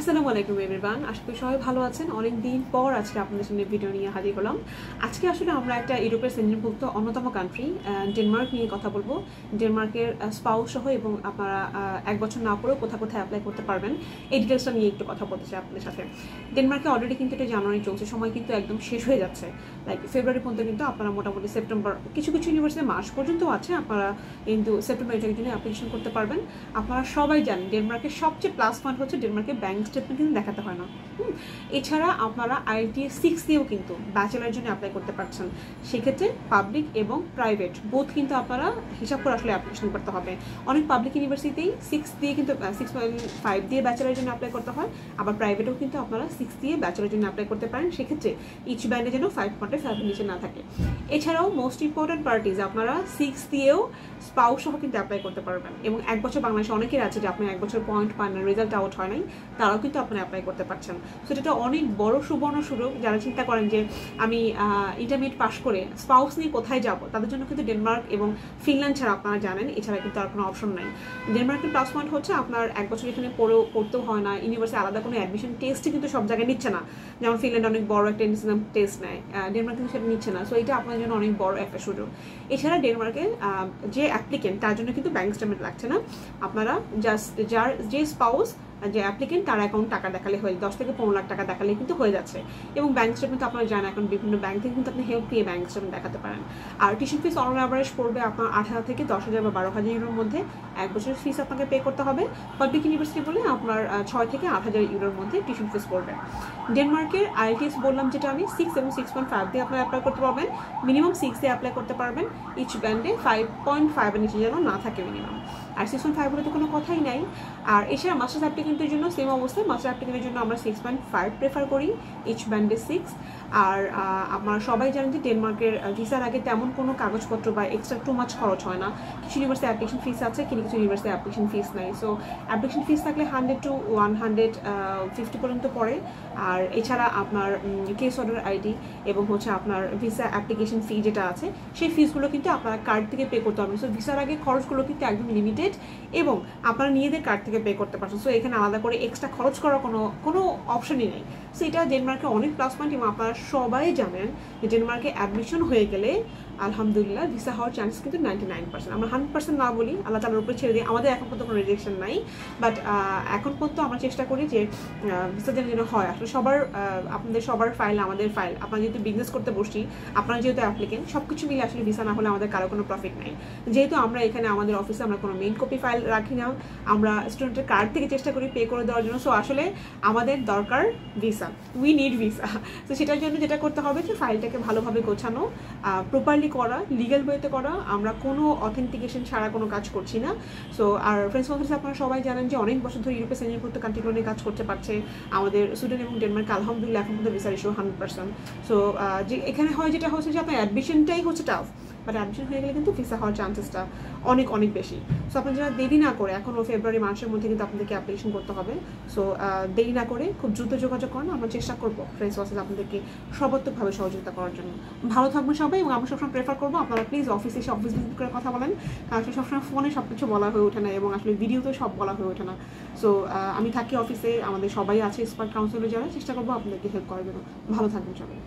আসসালামু আলাইকুম এভরিওয়ান, আশা করি সবাই ভালো আছেন। অনেক দিন পর আজকে আপনাদের সামনে ভিডিও নিয়ে হাজির হলাম। আজকে আসলে আমরা একটা ইউরোপের সেঞ্জনভুক্ত অন্যতম কান্ট্রি ডেনমার্ক নিয়ে কথা বলবো। ডেনমার্কের স্পাউস সহ এবং আপনারা 1 বছর না পরেও কোথায় কোথায় অ্যাপ্লাই করতে পারবেন এই ডিটেলসটা নিয়ে একটু কথা বলতে চাই আপনাদের সাথে। ডেনমার্কে অলরেডি কিন্তু এটা জানুয়ারি চলছে, সময় কিন্তু একদম শেষ হয়ে যাচ্ছে। লাইক ফেব্রুয়ারি পর্যন্ত কিন্তু আপনারা মোটামুটি সেপ্টেম্বর, কিছু কিছু ইউনিভার্সিটি মার্চ পর্যন্ত আছে, আপনারা কিন্তু সেপ্টেম্বর এটার জন্য অ্যাপ্লিকেশন করতে পারবেন। আপনারা সবাই জানেন ডেনমার্কের সবচেয়ে প্লাস পয়েন্ট হচ্ছে ডেনমার্কের ব্যাংক স্টেটমেন্ট কিন্তু দেখাতে হয় না। এছাড়া আপনারা IELTS 6 দিয়েও কিন্তু ব্যাচেলারের জন্য অ্যাপ্লাই করতে পারছেন। সেক্ষেত্রে পাবলিক এবং প্রাইভেট বোথ কিন্তু আপনারা হিসাব করে আসলে অ্যাপ্লিকেশন করতে হবে। অনেক পাবলিক ইউনিভার্সিটিতেই 6 দিয়ে কিন্তু 6.5 দিয়ে ব্যাচেলারের জন্য অ্যাপ্লাই করতে হয়, আবার প্রাইভেটেও কিন্তু আপনারা 6 দিয়ে ব্যাচেলারের জন্য অ্যাপ্লাই করতে পারেন। সেক্ষেত্রে ইচ ব্যান্ডে যেন 5.5 নিচে না থাকে। এছাড়াও মোস্ট ইম্পর্টেন্ট পার্টিজ আপনারা 6 দিয়েও স্পাউস সহ কিন্তু অ্যাপ্লাই করতে পারবেন। এবং 1 বছর বাংলাদেশে অনেকের আছে যে আপনি 1 বছর পয়েন্ট পান না, রেজাল্ট আউট হয় নাই, তারাও কিন্তু আপনি অ্যাপ্লাই করতে পারছেন। সো এটা অনেক বড় সুবর্ণ সুযোগ। যারা চিন্তা করেন যে আমি ইন্টারমিডিয়েট পাস করে স্পাউস নিয়ে কোথায় যাব, তাদের জন্য কিন্তু ডেনমার্ক এবং ফিনল্যান্ড ছাড়া আপনারা জানেন এছাড়া কিন্তু আর কোনো অপশন নাই। ডেনমার্কের প্লাস পয়েন্ট হচ্ছে আপনার 1 বছর এখানে পড়তেও হয় না, ইউনিভার্সিটি আলাদা কোনো অ্যাডমিশন টেস্টই কিন্তু সব জায়গায় নিচ্ছে না। যেমন ফিনল্যান্ড অনেক বড় একটা এক্সাম টেস্ট নেয়, ডেনমার্ক কিন্তু সেটা নিচ্ছে না। সো এটা আপনার জন্য অনেক বড় একটা সুযোগ। এছাড়া ডেনমার্কে যে অ্যাপ্লিকেন্ট তার জন্য কিন্তু ব্যাংক স্টেটমেন্ট লাগছে না। আপনারা জাস্ট যে স্পাউস যে অ্যাপ্লিকেন্ট তার অ্যাকাউন্ট টাকা দেখালে হয়ে 10 থেকে 15 লাখ টাকা দেখালে কিন্তু হয়ে যাচ্ছে। এবং ব্যাংক স্টেটমেন্ট আপনারা জানেন এখন বিভিন্ন ব্যাংক থেকে কিন্তু আপনি হেল্প পেয়ে ব্যাংক স্টেটমেন্ট দেখাতে পারেন। আর টিউশন ফিস অন অ্যাভারেজ পড়বে আপনার 8,000 থেকে 10,000 বা 12,000 ইউরোর মধ্যে 1 বছরের ফিস আপনাকে পে করতে হবে। পাবলিক ইউনিভার্সিটি বলে আপনার 6 থেকে 8,000 ইউরোর মধ্যে টিউশন ফিস পড়বে। ডেনমার্কের IELTS বললাম যেটা আমি 6 এবং 6.5 দিয়ে আপনারা অ্যাপ্লাই করতে পারবেন। মিনিমাম 6 দিয়ে অ্যাপ্লাই করতে পারবেন। ইচ ব্যান্ডে 5.5 এর নিচে যেন না থাকে মিনিমাম। আর 6.5 বলে তো কোনো কথাই নাই। আর এছাড়া মাস্টার্স অ্যাপ্লিকেন্টের জন্য সেম অবস্থায়, মাস্টার অ্যাপ্লিকেন্টের জন্য আমরা 6.5 প্রেফার করি, ইচ ব্যান্ডে 6। আর আমরা সবাই জানেন যে ডেনমার্কের ভিসার আগে তেমন কোনো কাগজপত্র বা এক্সট্রা টু মাছ খরচ হয় না। কিছু ইউনিভার্সিটি অ্যাপ্লিকেশন ফিস আছে, কিন্তু কিছু ইউনিভার্সিটি অ্যাপ্লিকেশন ফিস নাই। সো অ্যাপ্লিকেশন ফিস থাকলে 100 to 150 পর্যন্ত পড়ে। আর এছাড়া আপনার কেস অর্ডার আইডি এবং হচ্ছে আপনার ভিসা অ্যাপ্লিকেশন ফি যেটা আছে সেই ফিসগুলো কিন্তু আপনারা কার্ড থেকে পে করতে হবে। সো ভিসার আগে খরচগুলো কিন্তু একদম লিমিটেড এবং আপনারা নিজেদের কার্ড থেকে পে করতে পারছেন। সো এখানে আলাদা করে এক্সট্রা খরচ করার কোনো অপশনই নেই। সো এটা ডেনমার্কে অনেক প্লাস পয়েন্ট। এবং আপনারা সবাই জানেন যে ডেনমার্কে অ্যাডমিশন হয়ে গেলে আলহামদুলিল্লাহ ভিসা হওয়ার চান্স কিন্তু 99%। আমরা 100% না বলি, আল্লাহ তাআলার উপরে ছেড়ে দিই। আমাদের এখন পর্যন্ত কোনো রিজেকশন নাই, বাট এখন পর্যন্ত আমরা চেষ্টা করি যে ভিসা যেন হয়। আসলে আপনাদের সবার ফাইল আমাদের ফাইল, আপনারা যেহেতু বিজনেস করতে বসছি, আপনারা যেহেতু অ্যাপ্লিকেন্ট, সব কিছু মিলে আসলে ভিসা না হলে আমাদের কারো কোনো প্রফিট নাই। যেহেতু আমরা এখানে আমাদের অফিসে আমরা কোনো মেইন কপি ফাইল রাখি না, আমরা স্টুডেন্টের কার্ড থেকে চেষ্টা করি পে করে দেওয়ার জন্য। সো আসলে আমাদের দরকার ভিসা, উই নিড ভিসা। তো সেটার জন্য যেটা করতে হবে যে ফাইলটাকে ভালোভাবে গোছানো, প্রপারলি করা, লিগ্যাল ওয়েতে করা। আমরা কোনো অথেন্টিকেশন ছাড়া কোনো কাজ করছি না। সো আর ফ্রেন্ডস কনফারেন্সে আপনারা সবাই জানেন যে অনেক বছর ধরে ইউরোপের সেঞ্জনভুক্ত কান্ট্রিগুলো নিয়ে কাজ করতে পারছে আমাদের সুইডেন এবং ডেনমার্ক। আলহামদুলিল্লাহ এখন পর্যন্ত ভিসার ইস্যু 100%। সো যে এখানে হয় যেটা হচ্ছে যে আপনার অ্যাডমিশনটাই হচ্ছে টাফ, বাট অ্যাডমিশন হয়ে গেলে কিন্তু ভিসা হওয়ার চান্সেসটা অনেক অনেক বেশি। সো আপনার যারা দেরি না করে, এখনও ফেব্রুয়ারি মাসের মধ্যে কিন্তু আপনাদেরকে অ্যাপ্লিকেশন করতে হবে। সো দেরি না করে খুব দ্রুত যোগাযোগ করেন, আমরা চেষ্টা করবো ফ্রেন্ডস ওয়াসেস আপনাদেরকে সর্বাত্মকভাবে সহযোগিতা করার জন্য। ভালো থাকবেন সবাই, এবং আমরা সবসময় প্রেফার করবো আপনারা প্লিজ অফিসে এসে অফিস ভিজিট করে কথা বলেন। আসলে সবসময় ফোনে সব কিছু বলা হয়ে ওঠে না এবং আসলে ভিডিওতেও সব বলা হয়ে ওঠে না। সো আমি থাকি অফিসে, আমাদের সবাই আছে এক্সপার্ট কাউন্সিলর, যারা চেষ্টা করবো আপনাদেরকে হেল্প করার জন্য। ভালো থাকবেন সবাই।